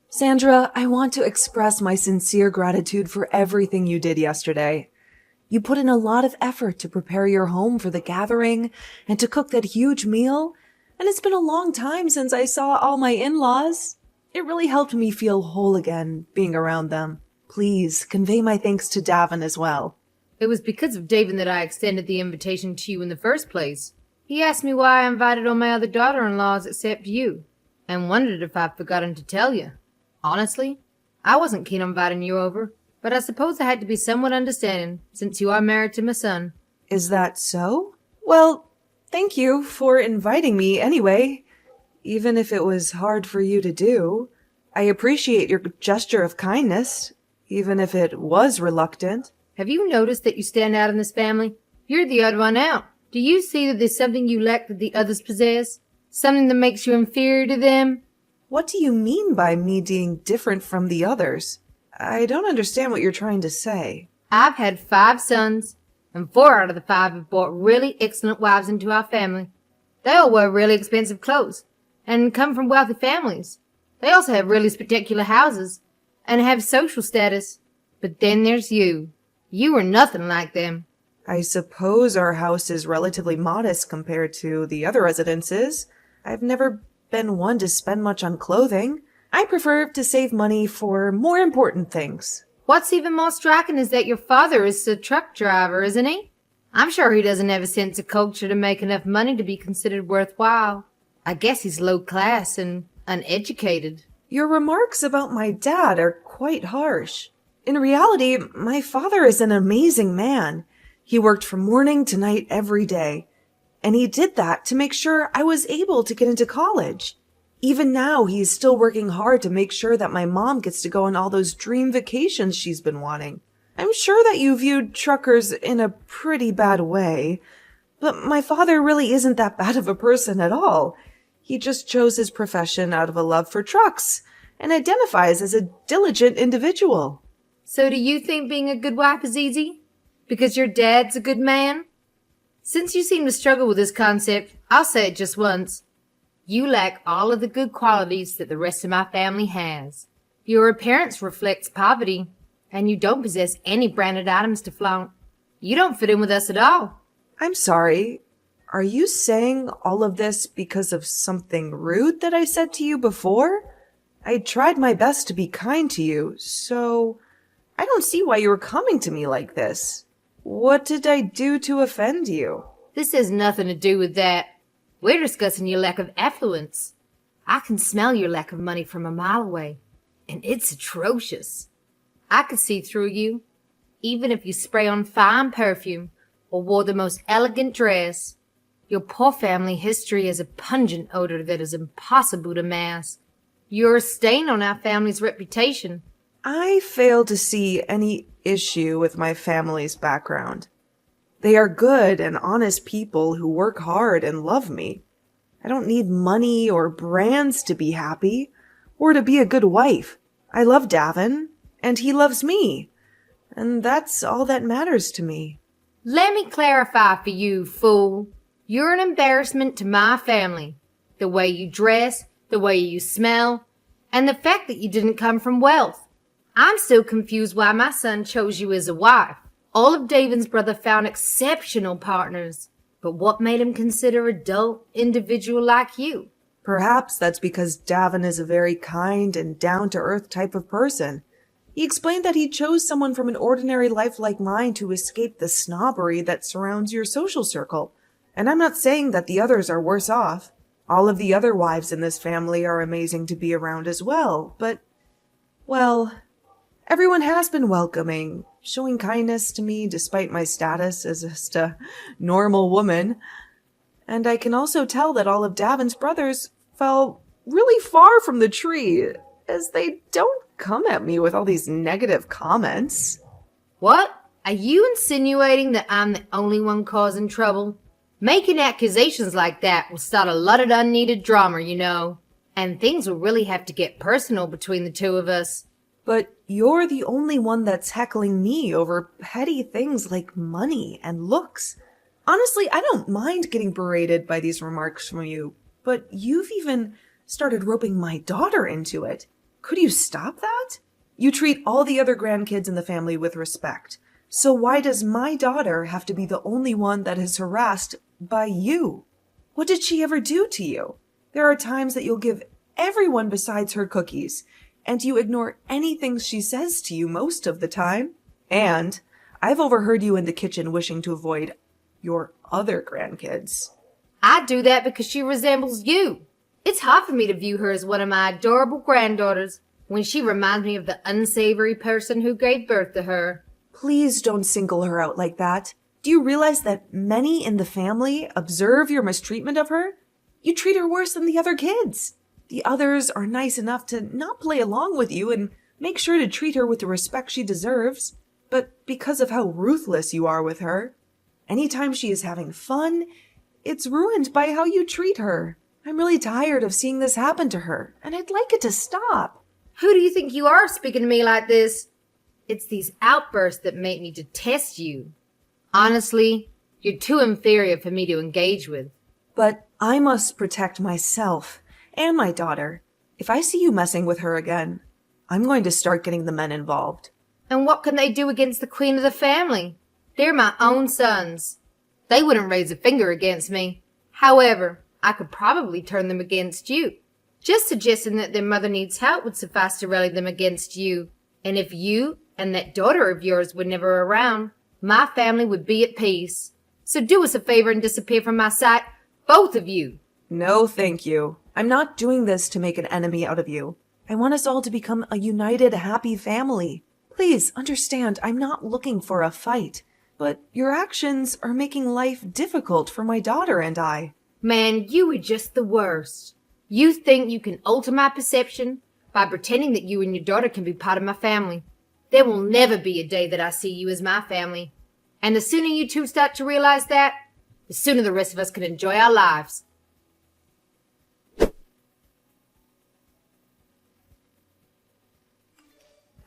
Sandra, I want to express my sincere gratitude for everything you did yesterday. You put in a lot of effort to prepare your home for the gathering and to cook that huge meal, and it's been a long time since I saw all my in-laws. It really helped me feel whole again, being around them. Please convey my thanks to Davin as well. It was because of David that I extended the invitation to you in the first place. He asked me why I invited all my other daughter-in-laws except you, and wondered if I'd forgotten to tell you. Honestly, I wasn't keen on inviting you over, but I suppose I had to be somewhat understanding, since you are married to my son. Is that so? Well, thank you for inviting me anyway, even if it was hard for you to do. I appreciate your gesture of kindness, even if it was reluctant. Have you noticed that you stand out in this family? You're the odd one out. Do you see that there's something you lack that the others possess? Something that makes you inferior to them? What do you mean by me being different from the others? I don't understand what you're trying to say. I've had 5 sons, and 4 out of the 5 have brought really excellent wives into our family. They all wear really expensive clothes, and come from wealthy families. They also have really spectacular houses, and have social status. But then there's you. You are nothing like them. I suppose our house is relatively modest compared to the other residences. I've never been one to spend much on clothing. I prefer to save money for more important things. What's even more striking is that your father is a truck driver, isn't he? I'm sure he doesn't have a sense of culture to make enough money to be considered worthwhile. I guess he's low class and uneducated. Your remarks about my dad are quite harsh. In reality, my father is an amazing man. He worked from morning to night every day, and he did that to make sure I was able to get into college. Even now, he's still working hard to make sure that my mom gets to go on all those dream vacations she's been wanting. I'm sure that you viewed truckers in a pretty bad way, but my father really isn't that bad of a person at all. He just chose his profession out of a love for trucks and identifies as a diligent individual. So do you think being a good wife is easy? Because your dad's a good man? Since you seem to struggle with this concept, I'll say it just once. You lack all of the good qualities that the rest of my family has. Your appearance reflects poverty, and you don't possess any branded items to flaunt. You don't fit in with us at all. I'm sorry. Are you saying all of this because of something rude that I said to you before? I tried my best to be kind to you, so I don't see why you were coming to me like this. What did I do to offend you? This has nothing to do with that. We're discussing your lack of affluence. I can smell your lack of money from a mile away, and it's atrocious. I could see through you, even if you spray on fine perfume or wore the most elegant dress. Your poor family history has a pungent odor that is impossible to mask. You're a stain on our family's reputation. I fail to see any issue with my family's background. They are good and honest people who work hard and love me. I don't need money or brands to be happy or to be a good wife. I love Davin, and he loves me, and that's all that matters to me. Let me clarify for you, fool. You're an embarrassment to my family. The way you dress, the way you smell, and the fact that you didn't come from wealth. I'm still confused why my son chose you as a wife. All of Davin's brother found exceptional partners, but what made him consider a dull individual like you? Perhaps that's because Davin is a very kind and down-to-earth type of person. He explained that he chose someone from an ordinary life like mine to escape the snobbery that surrounds your social circle. And I'm not saying that the others are worse off. All of the other wives in this family are amazing to be around as well, but, well, everyone has been welcoming, showing kindness to me despite my status as just a normal woman. And I can also tell that all of Davin's brothers fell really far from the tree, as they don't come at me with all these negative comments. What? Are you insinuating that I'm the only one causing trouble? Making accusations like that will start a lot of unneeded drama, you know. And things will really have to get personal between the two of us. But you're the only one that's heckling me over petty things like money and looks. Honestly, I don't mind getting berated by these remarks from you, but you've even started roping my daughter into it. Could you stop that? You treat all the other grandkids in the family with respect. So why does my daughter have to be the only one that is harassed by you? What did she ever do to you? There are times that you'll give everyone besides her cookies, and you ignore anything she says to you most of the time. And I've overheard you in the kitchen wishing to avoid your other grandkids. I do that because she resembles you. It's hard for me to view her as one of my adorable granddaughters when she reminds me of the unsavory person who gave birth to her. Please don't single her out like that. Do you realize that many in the family observe your mistreatment of her? You treat her worse than the other kids. The others are nice enough to not play along with you and make sure to treat her with the respect she deserves. But because of how ruthless you are with her, anytime she is having fun, it's ruined by how you treat her. I'm really tired of seeing this happen to her, and I'd like it to stop. Who do you think you are speaking to me like this? It's these outbursts that make me detest you. Honestly, you're too inferior for me to engage with. But I must protect myself and my daughter. If I see you messing with her again, I'm going to start getting the men involved. And what can they do against the queen of the family? They're my own sons. They wouldn't raise a finger against me. However, I could probably turn them against you. Just suggesting that their mother needs help would suffice to rally them against you. And if you and that daughter of yours were never around, my family would be at peace. So do us a favor and disappear from my sight, both of you. No, thank you. I'm not doing this to make an enemy out of you. I want us all to become a united, happy family. Please understand, I'm not looking for a fight. But your actions are making life difficult for my daughter and I. Man, you are just the worst. You think you can alter my perception by pretending that you and your daughter can be part of my family. There will never be a day that I see you as my family. And the sooner you two start to realize that, the sooner the rest of us can enjoy our lives.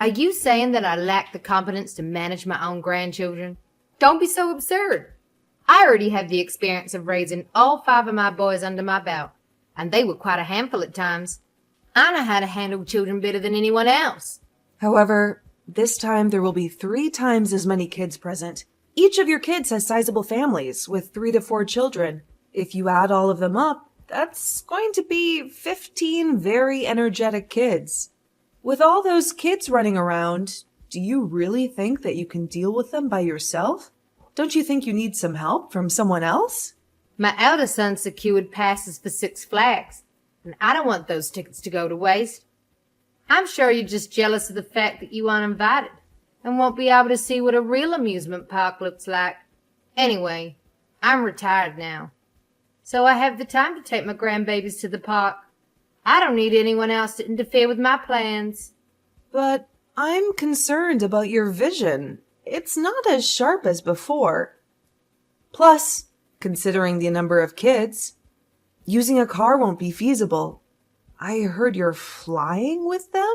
Are you saying that I lack the competence to manage my own grandchildren? Don't be so absurd. I already have the experience of raising all 5 of my boys under my belt, and they were quite a handful at times. I know how to handle children better than anyone else. However, this time there will be 3 times as many kids present. Each of your kids has sizable families with 3 to 4 children. If you add all of them up, that's going to be 15 very energetic kids. With all those kids running around, do you really think that you can deal with them by yourself? Don't you think you need some help from someone else? My elder son secured passes for 6 Flags, and I don't want those tickets to go to waste. I'm sure you're just jealous of the fact that you aren't invited and won't be able to see what a real amusement park looks like. Anyway, I'm retired now, so I have the time to take my grandbabies to the park. I don't need anyone else to interfere with my plans. But I'm concerned about your vision. It's not as sharp as before. Plus, considering the number of kids, using a car won't be feasible. I heard you're flying with them?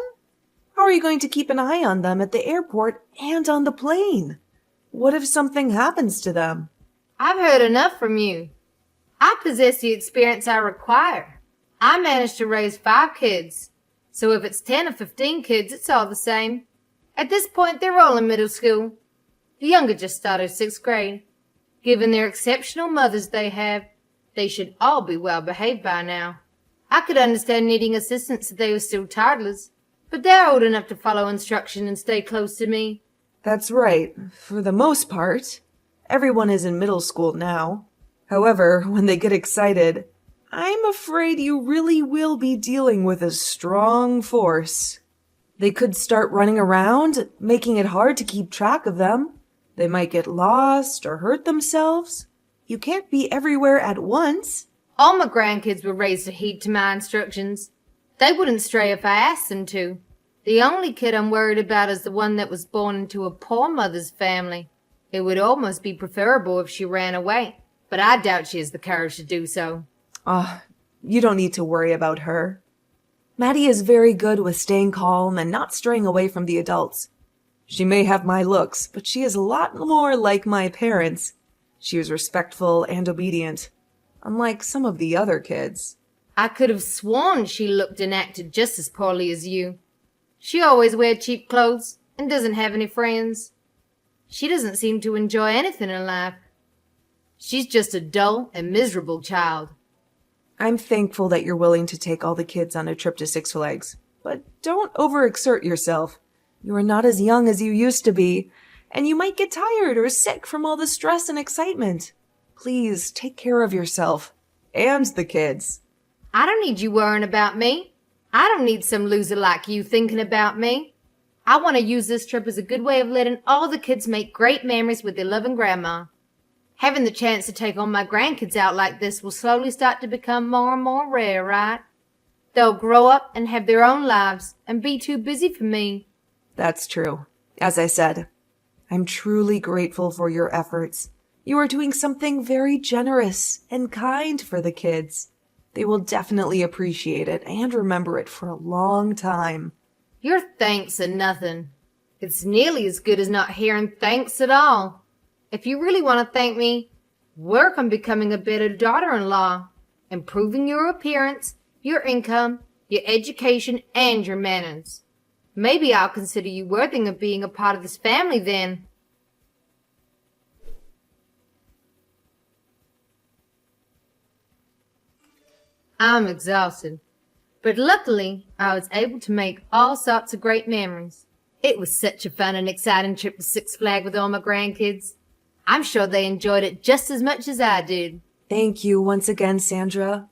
How are you going to keep an eye on them at the airport and on the plane? What if something happens to them? I've heard enough from you. I possess the experience I require. I managed to raise 5 kids, so if it's 10 or 15 kids, it's all the same. At this point, they're all in middle school. The younger just started 6th grade. Given their exceptional mothers they have, they should all be well behaved by now. I could understand needing assistance if they were still toddlers, but they're old enough to follow instruction and stay close to me. That's right, for the most part. Everyone is in middle school now. However, when they get excited, I'm afraid you really will be dealing with a strong force. They could start running around, making it hard to keep track of them. They might get lost or hurt themselves. You can't be everywhere at once. All my grandkids were raised to heed to my instructions. They wouldn't stray if I asked them to. The only kid I'm worried about is the one that was born into a poor mother's family. It would almost be preferable if she ran away, but I doubt she has the courage to do so. You don't need to worry about her. Maddie is very good with staying calm and not straying away from the adults. She may have my looks, but she is a lot more like my parents. She is respectful and obedient, unlike some of the other kids. I could have sworn she looked and acted just as poorly as you. She always wears cheap clothes and doesn't have any friends. She doesn't seem to enjoy anything in life. She's just a dull and miserable child. I'm thankful that you're willing to take all the kids on a trip to Six Flags, but don't overexert yourself. You are not as young as you used to be, and you might get tired or sick from all the stress and excitement. Please take care of yourself and the kids. I don't need you worrying about me. I don't need some loser like you thinking about me. I want to use this trip as a good way of letting all the kids make great memories with their loving grandma. Having the chance to take all my grandkids out like this will slowly start to become more and more rare, right? They'll grow up and have their own lives and be too busy for me. That's true. As I said, I'm truly grateful for your efforts. You are doing something very generous and kind for the kids. They will definitely appreciate it and remember it for a long time. Your thanks are nothing. It's nearly as good as not hearing thanks at all. If you really want to thank me, work on becoming a better daughter-in-law, improving your appearance, your income, your education, and your manners. Maybe I'll consider you worthy of being a part of this family then. I'm exhausted, but luckily I was able to make all sorts of great memories. It was such a fun and exciting trip to Six Flags with all my grandkids. I'm sure they enjoyed it just as much as I did. Thank you once again, Sandra.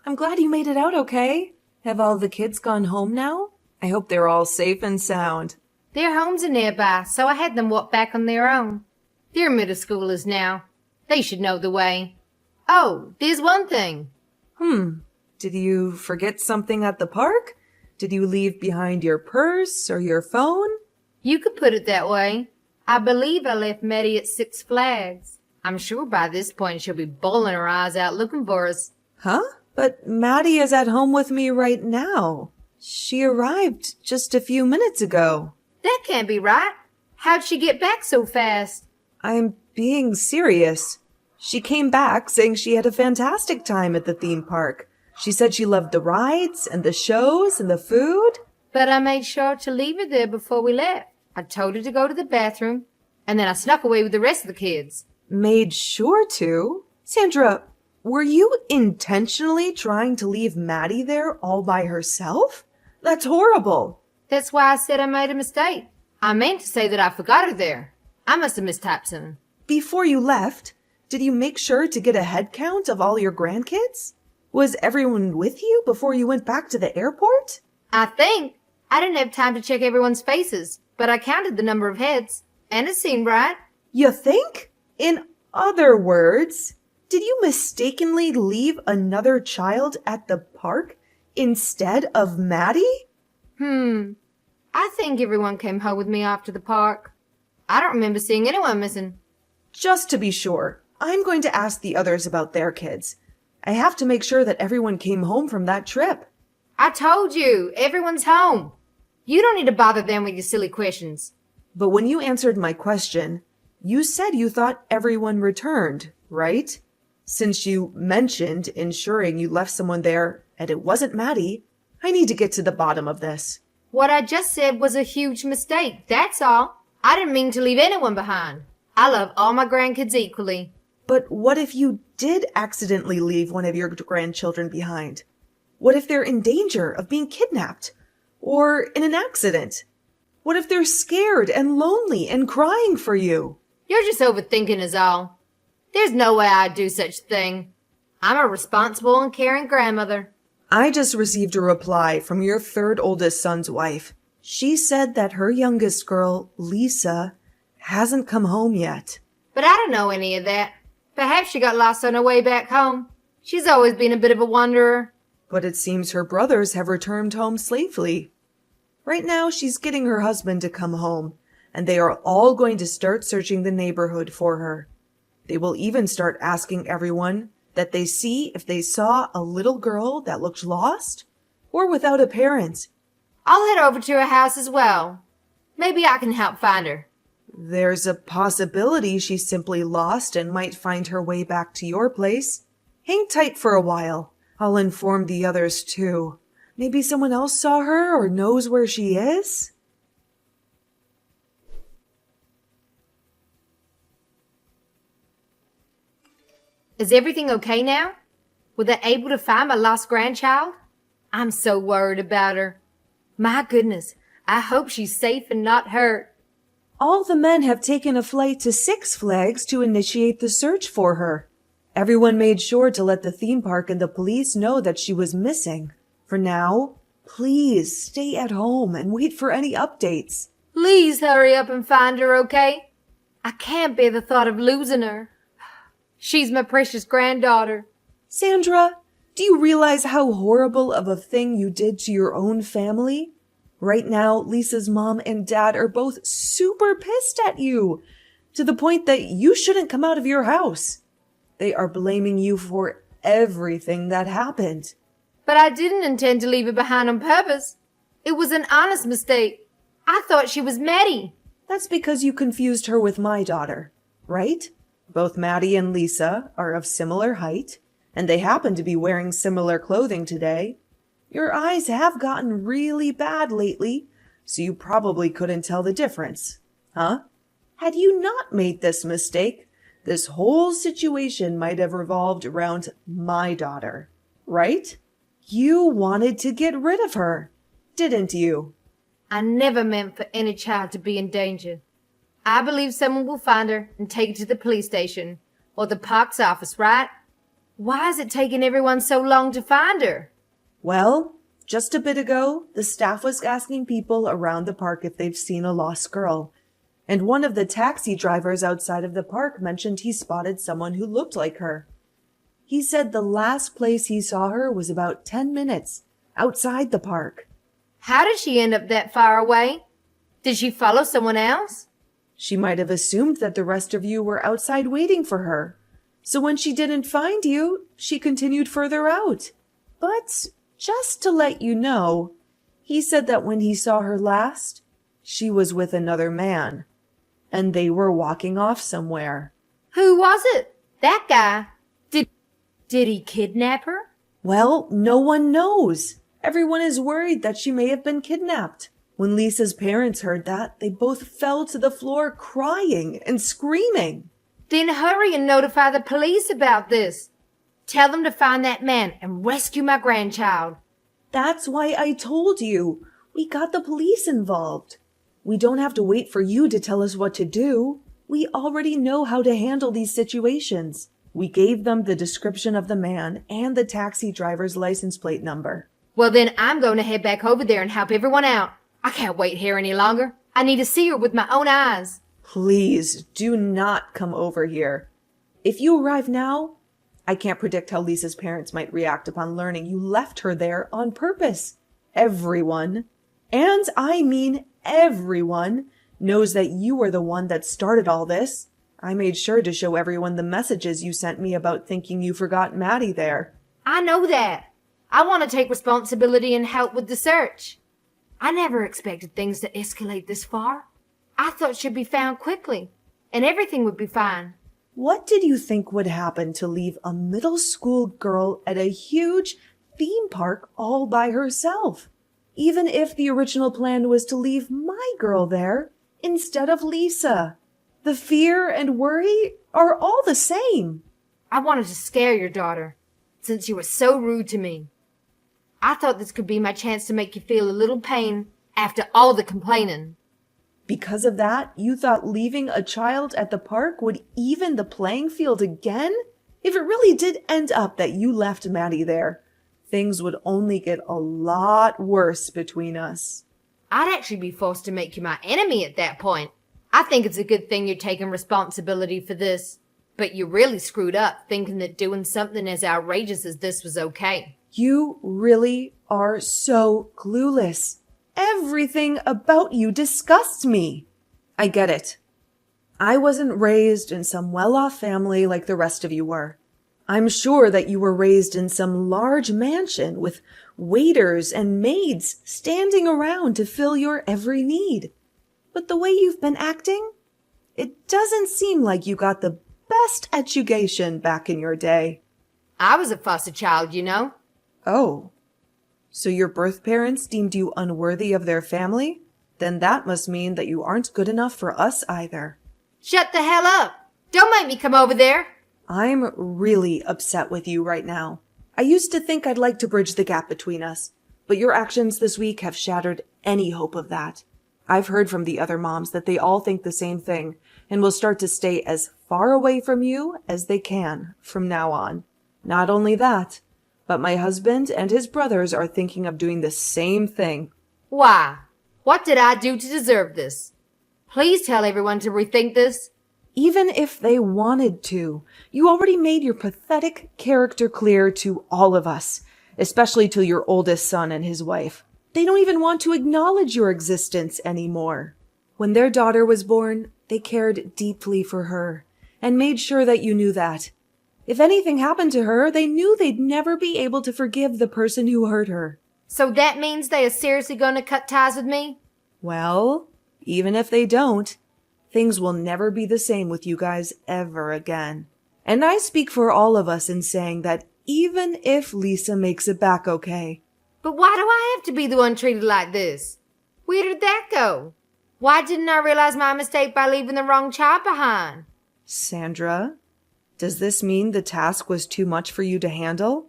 I'm glad you made it out okay. Have all the kids gone home now? I hope they're all safe and sound. Their homes are nearby, so I had them walk back on their own. They're middle schoolers now. They should know the way. Oh, there's one thing. Did you forget something at the park? Did you leave behind your purse or your phone? You could put it that way. I believe I left Maddie at Six Flags. I'm sure by this point she'll be bawling her eyes out looking for us. Huh? But Maddie is at home with me right now. She arrived just a few minutes ago. That can't be right. How'd she get back so fast? I'm being serious. She came back saying she had a fantastic time at the theme park. She said she loved the rides and the shows and the food. But I made sure to leave her there before we left. I told her to go to the bathroom, and then I snuck away with the rest of the kids. Made sure to? Sandra, were you intentionally trying to leave Maddie there all by herself? That's horrible. That's why I said I made a mistake. I meant to say that I forgot her there. I must have mistyped something. Before you left, did you make sure to get a head count of all your grandkids? Was everyone with you before you went back to the airport? I think. I didn't have time to check everyone's faces, but I counted the number of heads, and it seemed right. You think? In other words, did you mistakenly leave another child at the park instead of Maddie? I think everyone came home with me after the park. I don't remember seeing anyone missing. Just to be sure, I'm going to ask the others about their kids. I have to make sure that everyone came home from that trip. I told you, everyone's home. You don't need to bother them with your silly questions. But when you answered my question, you said you thought everyone returned, right? Since you mentioned ensuring you left someone there and it wasn't Maddie, I need to get to the bottom of this. What I just said was a huge mistake, that's all. I didn't mean to leave anyone behind. I love all my grandkids equally. But what if you did accidentally leave one of your grandchildren behind? What if they're in danger of being kidnapped? Or in an accident? What if they're scared and lonely and crying for you? You're just overthinking is all. There's no way I'd do such a thing. I'm a responsible and caring grandmother. I just received a reply from your third oldest son's wife. She said that her youngest girl, Lisa, hasn't come home yet. But I don't know any of that. Perhaps she got lost on her way back home. She's always been a bit of a wanderer. But it seems her brothers have returned home safely. Right now, she's getting her husband to come home, and they are all going to start searching the neighborhood for her. They will even start asking everyone that they see if they saw a little girl that looked lost or without a parent. I'll head over to her house as well. Maybe I can help find her. There's a possibility she's simply lost and might find her way back to your place. Hang tight for a while. I'll inform the others too. Maybe someone else saw her or knows where she is? Is everything okay now? Were they able to find my lost grandchild? I'm so worried about her. My goodness, I hope she's safe and not hurt. All the men have taken a flight to Six Flags to initiate the search for her. Everyone made sure to let the theme park and the police know that she was missing. For now, please stay at home and wait for any updates. Please hurry up and find her, okay? I can't bear the thought of losing her. She's my precious granddaughter. Sandra, do you realize how horrible of a thing you did to your own family? Right now, Lisa's mom and dad are both super pissed at you, to the point that you shouldn't come out of your house. They are blaming you for everything that happened. But I didn't intend to leave her behind on purpose. It was an honest mistake. I thought she was Maddie. That's because you confused her with my daughter, right? Both Maddie and Lisa are of similar height, and they happen to be wearing similar clothing today. Your eyes have gotten really bad lately, so you probably couldn't tell the difference, huh? Had you not made this mistake, this whole situation might have revolved around my daughter, right? You wanted to get rid of her, didn't you? I never meant for any child to be in danger. I believe someone will find her and take her to the police station or the park's office, right? Why is it taking everyone so long to find her? Well, just a bit ago, the staff was asking people around the park if they've seen a lost girl. And one of the taxi drivers outside of the park mentioned he spotted someone who looked like her. He said the last place he saw her was about 10 minutes outside the park. How did she end up that far away? Did she follow someone else? She might have assumed that the rest of you were outside waiting for her. So when she didn't find you, she continued further out. But just to let you know, he said that when he saw her last, she was with another man, and they were walking off somewhere. Who was it? That guy. Did he kidnap her? Well, no one knows. Everyone is worried that she may have been kidnapped. When Lisa's parents heard that, they both fell to the floor crying and screaming. Then hurry and notify the police about this. Tell them to find that man and rescue my grandchild. That's why I told you. We got the police involved. We don't have to wait for you to tell us what to do. We already know how to handle these situations. We gave them the description of the man and the taxi driver's license plate number. Well, then I'm going to head back over there and help everyone out. I can't wait here any longer. I need to see her with my own eyes. Please do not come over here. If you arrive now, I can't predict how Lisa's parents might react upon learning you left her there on purpose. Everyone, and I mean everyone, knows that you were the one that started all this. I made sure to show everyone the messages you sent me about thinking you forgot Maddie there. I know that. I want to take responsibility and help with the search. I never expected things to escalate this far. I thought she'd be found quickly, and everything would be fine. What did you think would happen to leave a middle school girl at a huge theme park all by herself? Even if the original plan was to leave my girl there instead of Lisa. The fear and worry are all the same. I wanted to scare your daughter, since you were so rude to me. I thought this could be my chance to make you feel a little pain after all the complaining. Because of that, you thought leaving a child at the park would even the playing field again? If it really did end up that you left Maddie there, things would only get a lot worse between us. I'd actually be forced to make you my enemy at that point. I think it's a good thing you're taking responsibility for this. But you really screwed up thinking that doing something as outrageous as this was okay. You really are so clueless. Everything about you disgusts me. I get it. I wasn't raised in some well-off family like the rest of you were. I'm sure that you were raised in some large mansion with waiters and maids standing around to fill your every need. But the way you've been acting, it doesn't seem like you got the best education back in your day. I was a foster child, you know. Oh, So your birth parents deemed you unworthy of their family? Then that must mean that you aren't good enough for us either. Shut the hell up! Don't make me come over there! I'm really upset with you right now. I used to think I'd like to bridge the gap between us, but your actions this week have shattered any hope of that. I've heard from the other moms that they all think the same thing and will start to stay as far away from you as they can from now on. Not only that, but my husband and his brothers are thinking of doing the same thing. Why? What did I do to deserve this? Please tell everyone to rethink this. Even if they wanted to, you already made your pathetic character clear to all of us, especially to your oldest son and his wife. They don't even want to acknowledge your existence anymore. When their daughter was born, they cared deeply for her and made sure that you knew that. If anything happened to her, they knew they'd never be able to forgive the person who hurt her. So that means they are seriously going to cut ties with me? Well, even if they don't, things will never be the same with you guys ever again. And I speak for all of us in saying that even if Lisa makes it back okay. But why do I have to be the one treated like this? Where did that go? Why didn't I realize my mistake by leaving the wrong child behind? Sandra, does this mean the task was too much for you to handle?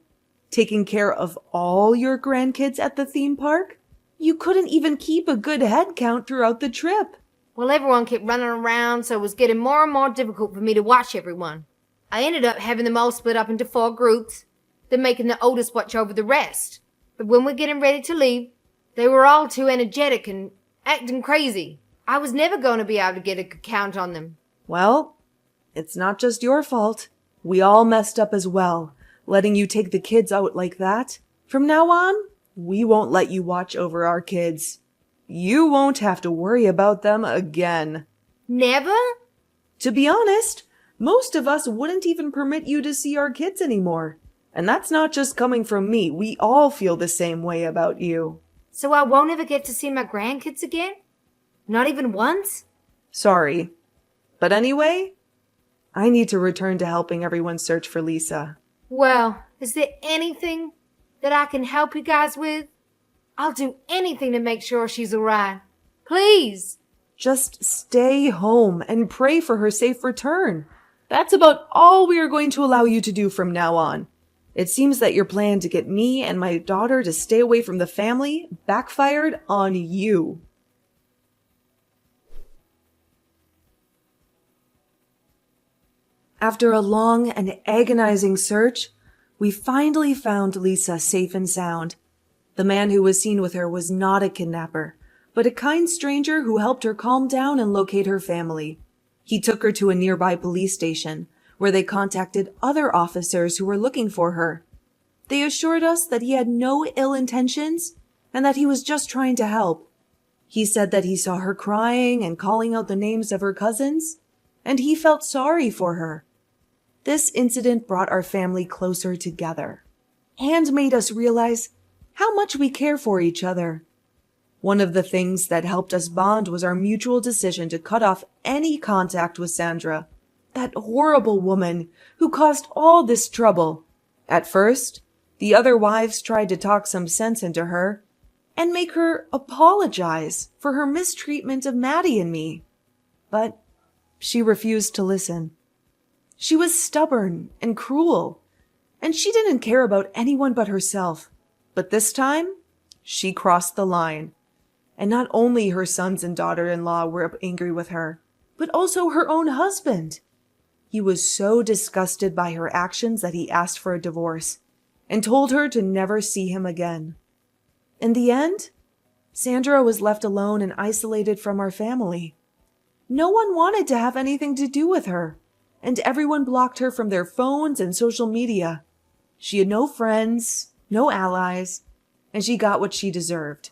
Taking care of all your grandkids at the theme park? You couldn't even keep a good head count throughout the trip. Well, everyone kept running around, so it was getting more and more difficult for me to watch everyone. I ended up having them all split up into 4 groups, then making the oldest watch over the rest. But when we're getting ready to leave, they were all too energetic and acting crazy. I was never going to be able to get a good count on them. Well, it's not just your fault. We all messed up as well, letting you take the kids out like that. From now on, we won't let you watch over our kids. You won't have to worry about them again. Never? To be honest, most of us wouldn't even permit you to see our kids anymore. And that's not just coming from me. We all feel the same way about you. So I won't ever get to see my grandkids again? Not even once? Sorry. But anyway, I need to return to helping everyone search for Lisa. Well, is there anything that I can help you guys with? I'll do anything to make sure she's alright. Please! Just stay home and pray for her safe return. That's about all we are going to allow you to do from now on. It seems that your plan to get me and my daughter to stay away from the family backfired on you. After a long and agonizing search, we finally found Lisa safe and sound. The man who was seen with her was not a kidnapper, but a kind stranger who helped her calm down and locate her family. He took her to a nearby police station, where they contacted other officers who were looking for her. They assured us that he had no ill intentions and that he was just trying to help. He said that he saw her crying and calling out the names of her cousins, and he felt sorry for her. This incident brought our family closer together and made us realize how much we care for each other. One of the things that helped us bond was our mutual decision to cut off any contact with Sandra, that horrible woman who caused all this trouble. At first, the other wives tried to talk some sense into her and make her apologize for her mistreatment of Maddie and me. But she refused to listen. She was stubborn and cruel, and she didn't care about anyone but herself. But this time, she crossed the line. And not only her sons and daughter-in-law were angry with her, but also her own husband. He was so disgusted by her actions that he asked for a divorce and told her to never see him again. In the end, Sandra was left alone and isolated from our family. No one wanted to have anything to do with her, and everyone blocked her from their phones and social media. She had no friends, no allies, and she got what she deserved.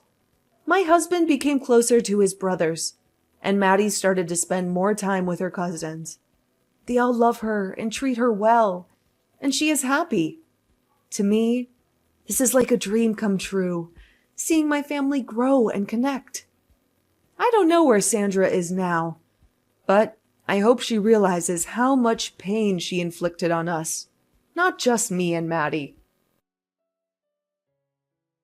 My husband became closer to his brothers, and Maddie started to spend more time with her cousins. They all love her and treat her well, and she is happy. To me, this is like a dream come true, seeing my family grow and connect. I don't know where Sandra is now, but I hope she realizes how much pain she inflicted on us, not just me and Maddie.